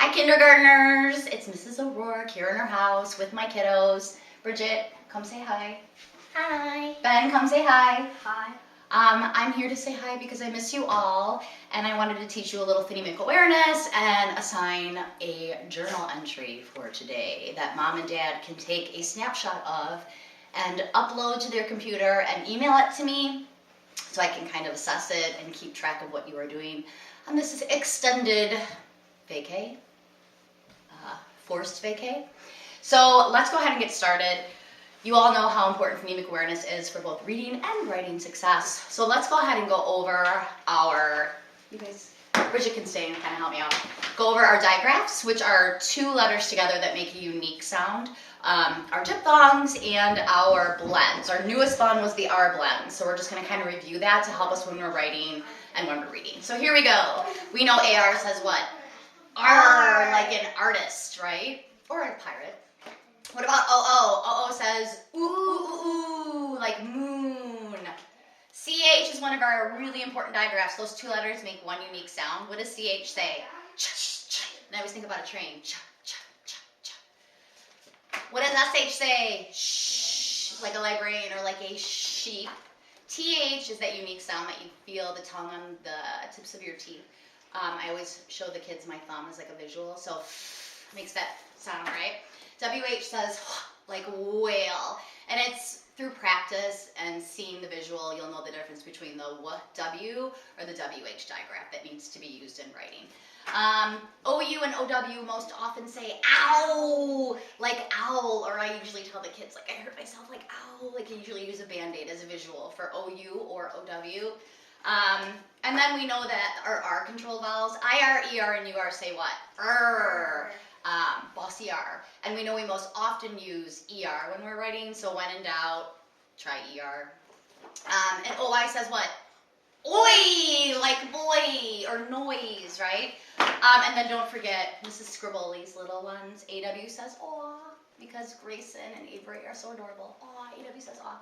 Hi kindergartners, it's Mrs. O'Rourke here in her house with my kiddos. Bridget, come say hi. Hi. Ben, come say hi. Hi. I'm here to say hi because I miss you all and I wanted to teach you a little phonemic awareness and assign a journal entry for today that mom and dad can take a snapshot of and upload to their computer and email it to me so I can kind of assess it and keep track of what you are doing on this extended vacay, forced vacay. So let's go ahead and get started. You all know how important phonemic awareness is for both reading and writing success. So let's go ahead and go over you guys, Bridget can stay and kind of help me out. Go over our digraphs, which are two letters together that make a unique sound. Our diphthongs and our blends. Our newest blend was the R blend. So we're just going to kind of review that to help us when we're writing and when we're reading. So here we go. We know AR says what? R, like an artist, right? Or a pirate. What about OO? OO says ooh, ooh, ooh, like moon. CH is one of our really important digraphs. Those two letters make one unique sound. What does CH say? And I always think about a train. What does SH say? Shh, like a librarian or like a sheep. TH is that unique sound that you feel the tongue on the tips of your teeth. I always show the kids my thumb as like a visual, so makes that sound, right? WH says like whale, and it's through practice and seeing the visual, you'll know the difference between the W or the WH digraph that needs to be used in writing. OU and OW most often say ow, like owl, or I usually tell the kids like I hurt myself like ow, like I usually use a band-aid as a visual for OU or OW. And then we know that our R control vowels, IR, ER, and UR say what? Bossy R. And we know we most often use ER when we're writing, so when in doubt, try ER. And OI says what? Oi, like boy, or noise, right? And then don't forget, Mrs. Scribbly's little ones, AW says aw, because Grayson and Avery are so adorable. Aw, AW says aw.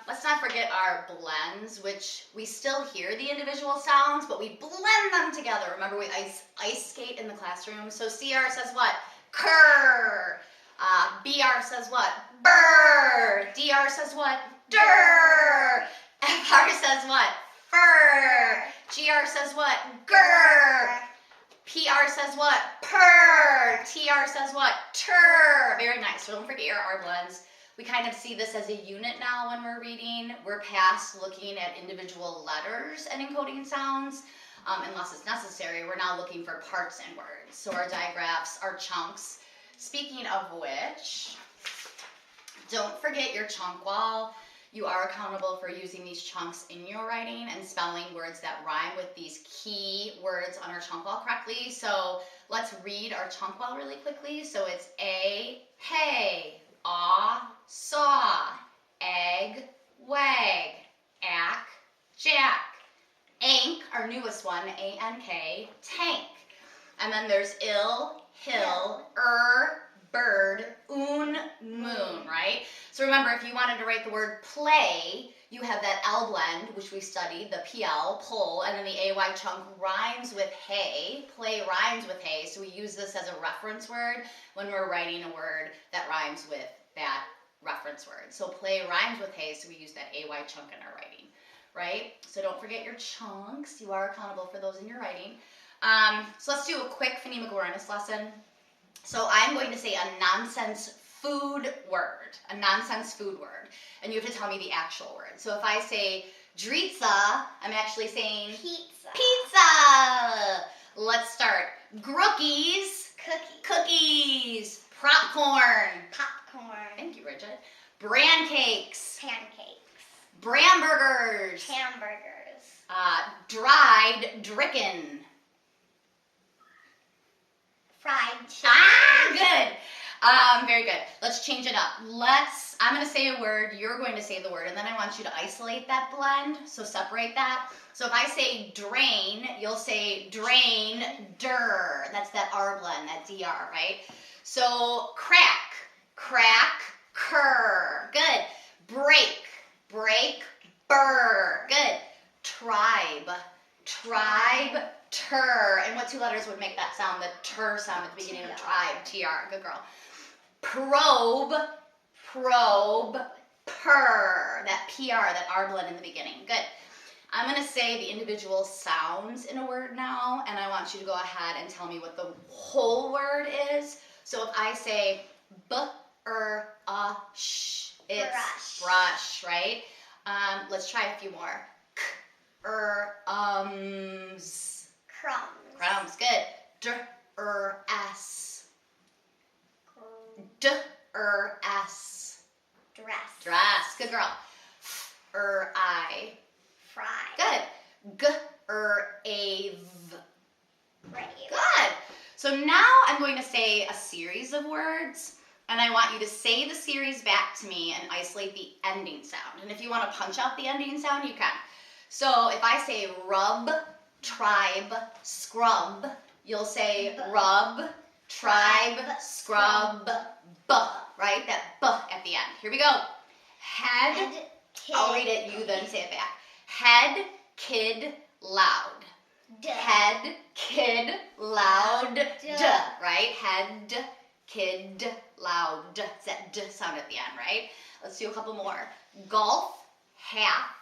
Let's not forget our blends, which we still hear the individual sounds, but we blend them together. Remember, we ice skate in the classroom. So CR says what? Cur. BR says what? Burr. DR says what? Durr. FR says what? Fur. GR says what? Grr. PR says what? Purr. TR says what? Tur. Very nice. So don't forget your R blends. We kind of see this as a unit now when we're reading. We're past looking at individual letters and encoding sounds, unless it's necessary. We're now looking for parts in words. So our digraphs are chunks. Speaking of which, don't forget your chunk wall. You are accountable for using these chunks in your writing and spelling words that rhyme with these key words on our chunk wall correctly. So let's read our chunk wall really quickly. So it's A, hey, aw, saw, egg, wag, ack, jack, ank, our newest one, A-N-K, tank. And then there's ill, hill, bird, moon, right? So remember, if you wanted to write the word play, you have that L blend, which we studied, the PL, pull, and then the AY chunk rhymes with hay. Play rhymes with hay, so we use this as a reference word when we're writing a word that rhymes with that reference word. So play rhymes with hay, so we use that AY chunk in our writing, right? So don't forget your chunks. You are accountable for those in your writing. So let's do a quick phonemic awareness lesson. So I'm going to say a nonsense food word, and you have to tell me the actual word. So if I say dritza, I'm actually saying pizza. Let's start. Grookies, cookies, popcorn. Thank you, Bridget. Bran cakes, Pancakes. Bramburgers, Hamburgers. dried dricken. Fried chicken. Good. Very good. Let's change it up. I'm going to say a word, you're going to say the word, and then I want you to isolate that blend, so separate that. So if I say drain, you'll say drain, der. That's that R blend, that DR, right? So crack, cur. Good. Break, burr. Good. Tribe, Tur. And what two letters would make that sound? The tur sound at the beginning of tribe. TR. Good girl. Probe. Probe. Purr. That PR, that R blend in the beginning. Good. I'm going to say the individual sounds in a word now, and I want you to go ahead and tell me what the whole word is. So if I say sh, it's brush, right? Let's try a few more. Ums. Crumbs. Crumbs, good. S. S. Dress. Dress, good girl. I. Fry. Good. Ave. Brave. Good. So now I'm going to say a series of words, and I want you to say the series back to me and isolate the ending sound. And if you want to punch out the ending sound, you can. So if I say rub, tribe, scrub, you'll say rub, tribe, scrub, right? That at the end. Here we go. Head, Kid. I'll read it, you then say it back. Head, kid, loud. Head, kid, loud, right? Head, kid, loud. It's that d sound at the end, right? Let's do a couple more. Golf, half,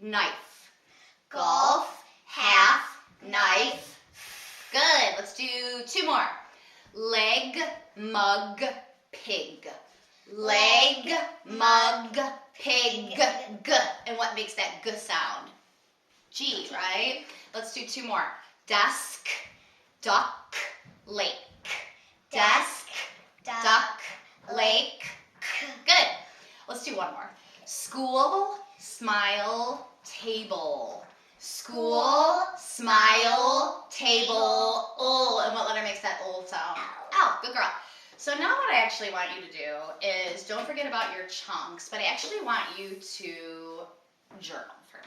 knife. Golf, half, knife. Good. Let's do two more. Leg, mug, pig. Leg, mug, pig, g. And what makes that g sound? G, right? Let's do two more. Desk, duck, lake. Desk, duck, lake. Good. Let's do one more. School, smile, table. School, smile, table. Oh, and what letter makes that O sound? Ow, good girl. So now what I actually want you to do is, don't forget about your chunks, but I actually want you to journal for me.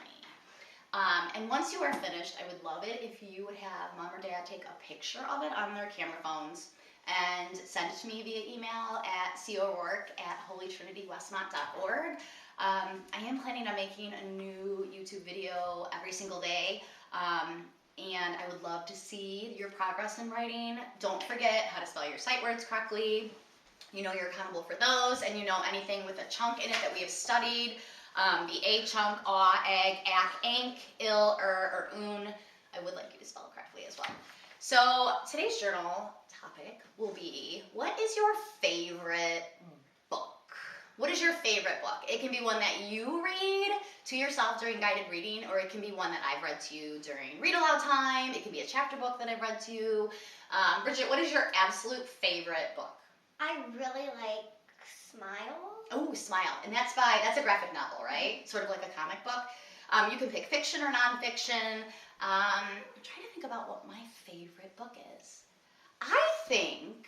And once you are finished, I would love it if you would have mom or dad take a picture of it on their camera phones and send it to me via email at cowork@holytrinitywestmont.org. I am planning on making a new YouTube video every single day. And I would love to see your progress in writing. Don't forget how to spell your sight words correctly. You know you're accountable for those, and you know anything with a chunk in it that we have studied. The A chunk, aw, egg, ack, ank, ill, or un. I would like you to spell it correctly as well. So today's journal topic will be, what is your favorite book? What is your favorite book? It can be one that you read to yourself during guided reading, or it can be one that I've read to you during read aloud time. It can be a chapter book that I've read to you. Bridget, what is your absolute favorite book? I really like Smile. Oh, Smile. And that's a graphic novel, right? Sort of like a comic book. You can pick fiction or nonfiction. I'm trying to think about what my favorite book is. I think,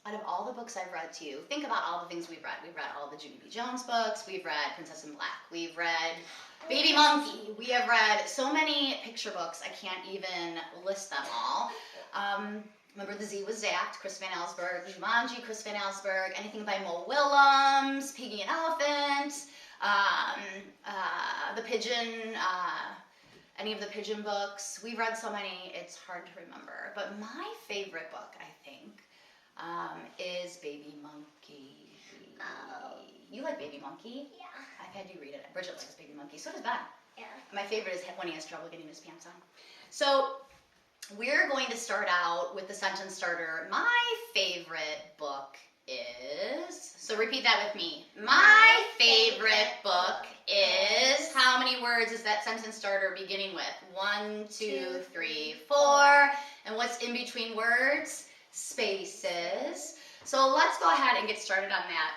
out of all the books I've read to you, think about all the things we've read. We've read all the Junie B. Jones books. We've read Princess in Black. We've read Baby Monkey. We have read so many picture books, I can't even list them all. Remember The Z Was Zapped, Chris Van Allsburg. Jumanji, Chris Van Allsburg. Anything by Mo Willems, Piggy and Elephant, The Pigeon, any of the Pigeon books. We've read so many, it's hard to remember. But my favorite book, I think, is Baby Monkey. Oh. You like Baby Monkey? Yeah. I've had you read it. Bridget likes Baby Monkey. So does Ben. Yeah. My favorite is when he has trouble getting his pants on. So we're going to start out with the sentence starter. My favorite book is... So repeat that with me. My favorite book is... How many words is that sentence starter beginning with? 1, 2, 3, 4. And what's in between words? Spaces. So let's go ahead and get started on that.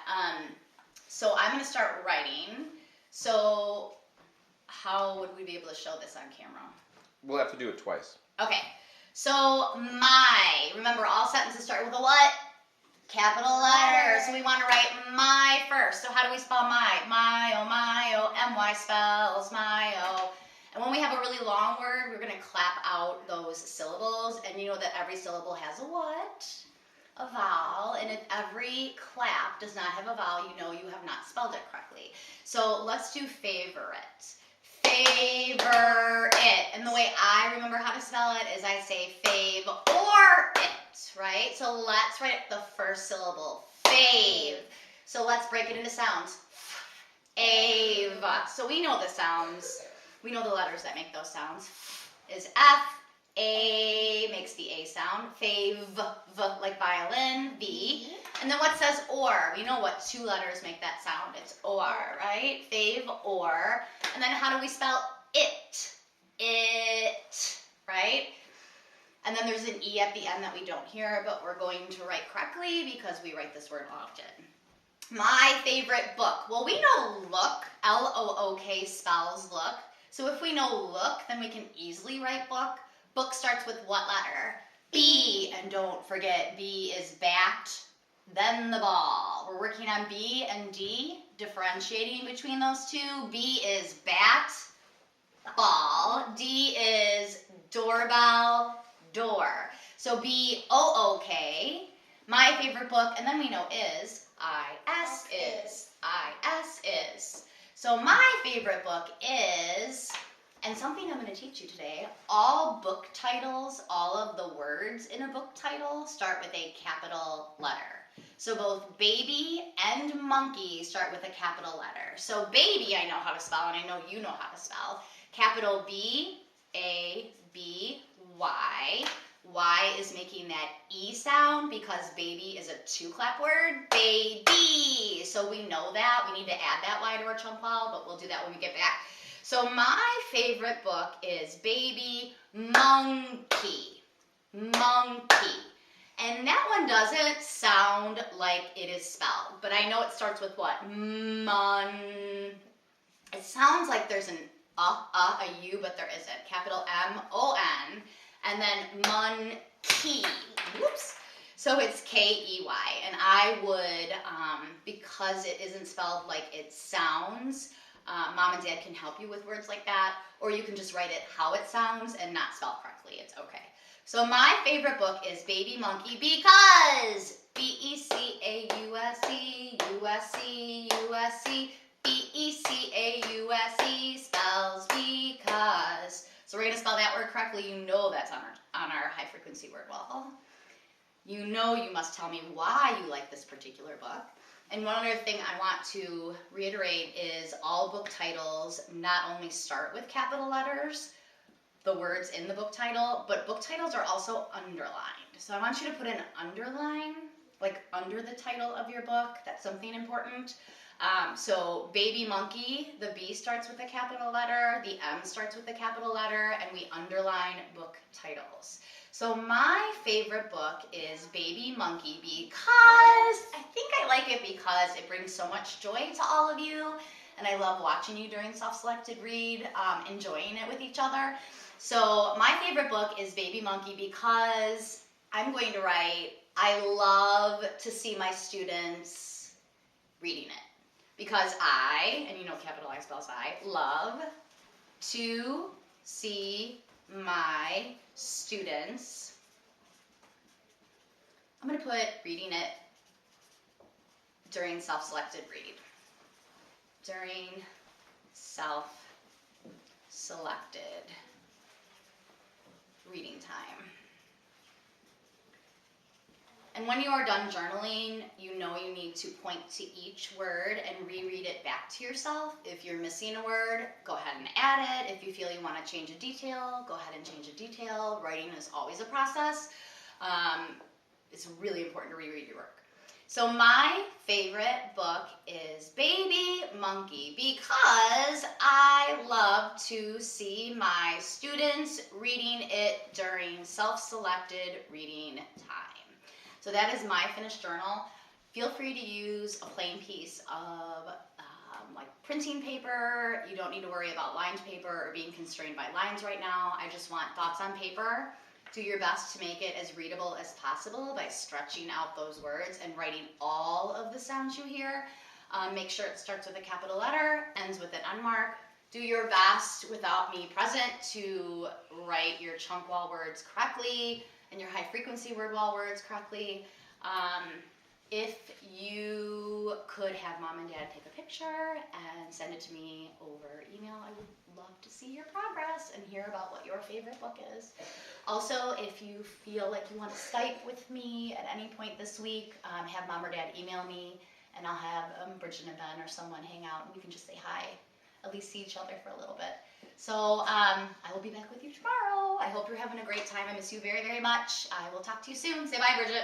So I'm going to start writing. So how would we be able to show this on camera? We'll have to do it twice. Okay. So my. Remember, all sentences start with a what? Capital letter. So we want to write my first. So how do we spell my? My-o, M-Y spells my-o. And when we have a really long word, we're going to clap out those syllables. And you know that every syllable has a what? A vowel. And if every clap does not have a vowel, you know you have not spelled it correctly. So let's do favorite. Favorite. And the way I remember how to spell it is I say fave or it, right? So let's write the first syllable, fave. So let's break it into sounds. Ave. So we know the sounds. We know the letters that make those sounds. Is F. A makes the A sound. Fave, V like violin, V. And then what says or? We know what two letters make that sound. It's or, right? Fave, or. And then how do we spell it? It, right? And then there's an E at the end that we don't hear, but we're going to write correctly because we write this word often. My favorite book. Well, we know look, L-O-O-K spells look. So if we know look, then we can easily write book. Book starts with what letter? B. And don't forget, B is bat, then the ball. We're working on B and D, differentiating between those two. B is bat, ball. D is doorbell, door. So B-O-O-K. My favorite book, and then we know is, I-S is. I-S is. So my favorite book is, and something I'm going to teach you today, all book titles, all of the words in a book title start with a capital letter. So both baby and monkey start with a capital letter. So baby I know how to spell, and I know you know how to spell. Capital B, A, B, Y. Y is making that E sound because baby is a two-clap word. Baby. So we know that. We need to add that Y to our chunk file, but we'll do that when we get back. So my favorite book is Baby Monkey. Monkey. And that one doesn't sound like it is spelled, but I know it starts with what? It sounds like there's an a U, but there isn't. Capital M-O-N, and then monkey. Whoops. So it's K-E-Y, and I would, because it isn't spelled like it sounds, Mom and Dad can help you with words like that, or you can just write it how it sounds and not spell correctly. It's okay. So my favorite book is Baby Monkey because B-E-C-A-U-S-E, U-S-E, U-S-E, B-E-C-A-U-S-E spells because. So we're going to spell that word correctly. You know that's on our high frequency word wall. You know you must tell me why you like this particular book. And one other thing I want to reiterate is all book titles not only start with capital letters, the words in the book title, but book titles are also underlined. So I want you to put an underline, like under the title of your book. That's something important. So Baby Monkey, the B starts with a capital letter, the M starts with a capital letter, and we underline book titles. So my favorite book is Baby Monkey because I think I like it because it brings so much joy to all of you, and I love watching you during self-selected read, enjoying it with each other. So my favorite book is Baby Monkey because I'm going to write, I love to see my students reading it. Because I, and you know capital I spells I, love to see my students. I'm going to put reading it during self-selected read. During self-selected reading time. And when you are done journaling, you know you need to point to each word and reread it back to yourself. If you're missing a word, go ahead and add it. If you feel you want to change a detail, go ahead and change a detail. Writing is always a process. It's really important to reread your work. So my favorite book is Baby Monkey because I love to see my students reading it during self-selected reading time. So that is my finished journal. Feel free to use a plain piece of like printing paper. You don't need to worry about lined paper or being constrained by lines right now. I just want thoughts on paper. Do your best to make it as readable as possible by stretching out those words and writing all of the sounds you hear. Make sure it starts with a capital letter, ends with an unmark. Do your best without me present to write your chunk wall words correctly and your high frequency word wall words correctly. if you could have mom and dad take a picture and send it to me over email, I would love to see your progress and hear about what your favorite book is. Also, if you feel like you want to Skype with me at any point this week, have mom or dad email me, and I'll have Bridget and Ben or someone hang out, and we can just say hi, at least see each other for a little bit. So I will be back with you tomorrow. I hope you're having a great time. I miss you very, very much. I will talk to you soon. Say bye, Bridget.